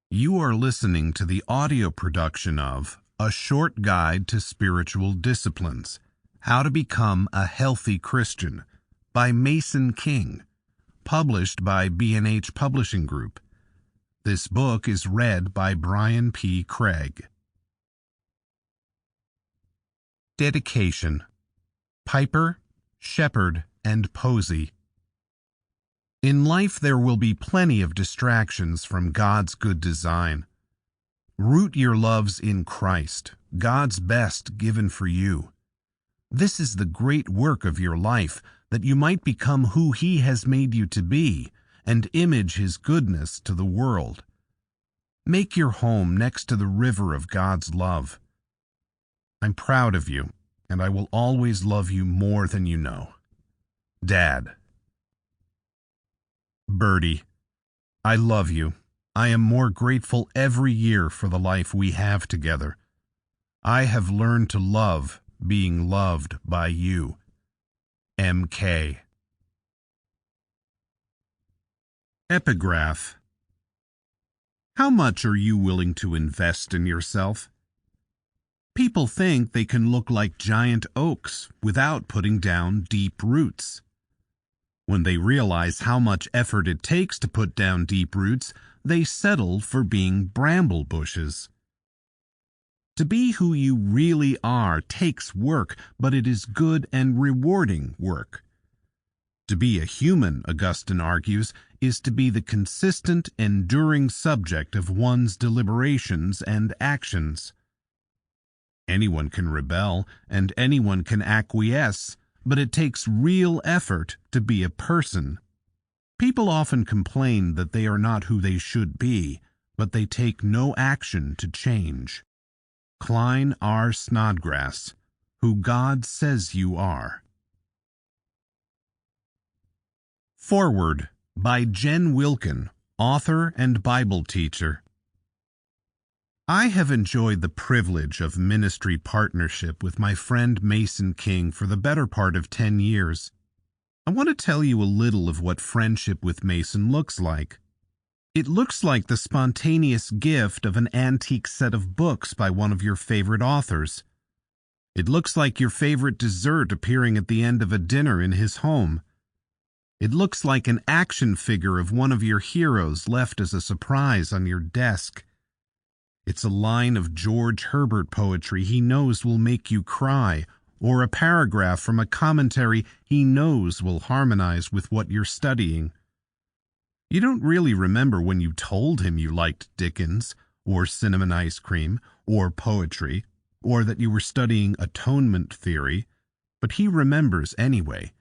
You are listening to the audio production of A Short Guide to Spiritual Disciplines: How to Become a Healthy Christian by Mason King, published by B&H Publishing Group. This book is read by Brian P. Craig. Dedication: Piper, Shepherd, and Posey. In life there will be plenty of distractions from God's good design. Root your loves in Christ, God's best given for you. This is the great work of your life, that you might become who He has made you to be, and image His goodness to the world. Make your home next to the river of God's love. I'm proud of you, and I will always love you more than you know. Dad. Birdie, I love you. I am more grateful every year for the life we have together. I have learned to love being loved by you. M.K. Epigraph. How much are you willing to invest in yourself? People think they can look like giant oaks without putting down deep roots. When they realize how much effort it takes to put down deep roots, they settle for being bramble bushes. To be who you really are takes work, but it is good and rewarding work. To be a human, Augustine argues, is to be the consistent, enduring subject of one's deliberations and actions. Anyone can rebel, and anyone can acquiesce, but it takes real effort to be a person. People often complain that they are not who they should be, but they take no action to change. Klein R. Snodgrass, Who God Says You Are. Foreword by Jen Wilkin, author and Bible teacher. I have enjoyed the privilege of ministry partnership with my friend Mason King for the better part of 10 years. I want to tell you a little of what friendship with Mason looks like. It looks like the spontaneous gift of an antique set of books by one of your favorite authors. It looks like your favorite dessert appearing at the end of a dinner in his home. It looks like an action figure of one of your heroes left as a surprise on your desk. It's a line of George Herbert poetry he knows will make you cry, or a paragraph from a commentary he knows will harmonize with what you're studying. You don't really remember when you told him you liked Dickens, or cinnamon ice cream, or poetry, or that you were studying atonement theory, but he remembers anyway,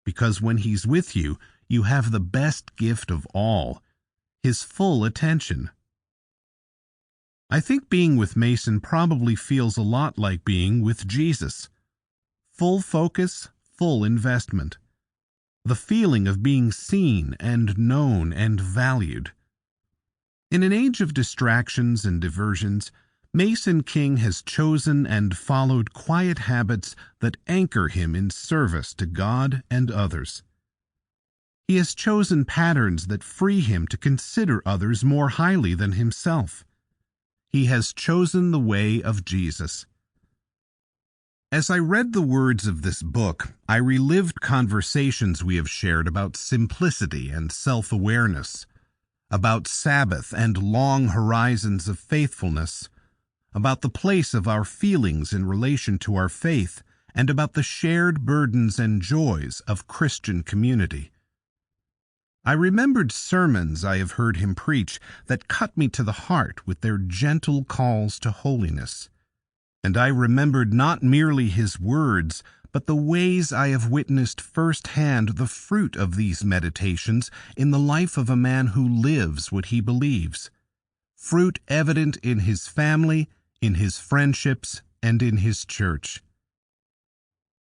because when he's with you, you have the best gift of all, his full attention. I think being with Mason probably feels a lot like being with Jesus. Full focus, full investment. The feeling of being seen and known and valued. In an age of distractions and diversions, Mason King has chosen and followed quiet habits that anchor him in service to God and others. He has chosen patterns that free him to consider others more highly than himself. He has chosen the way of Jesus. As I read the words of this book, I relived conversations we have shared about simplicity and self-awareness, about Sabbath and long horizons of faithfulness, about the place of our feelings in relation to our faith, and about the shared burdens and joys of Christian community. I remembered sermons I have heard him preach that cut me to the heart with their gentle calls to holiness. And I remembered not merely his words, but the ways I have witnessed firsthand the fruit of these meditations in the life of a man who lives what he believes. Fruit evident in his family, in his friendships, and in his church.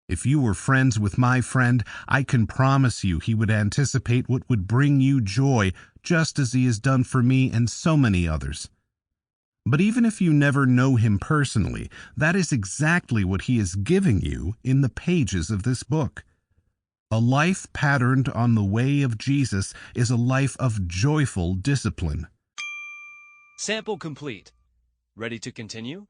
If you were friends with my friend, I can promise you he would anticipate what would bring you joy, just as he has done for me and so many others. But even if you never know him personally, that is exactly what he is giving you in the pages of this book. A life patterned on the way of Jesus is a life of joyful discipline. Sample complete. Ready to continue?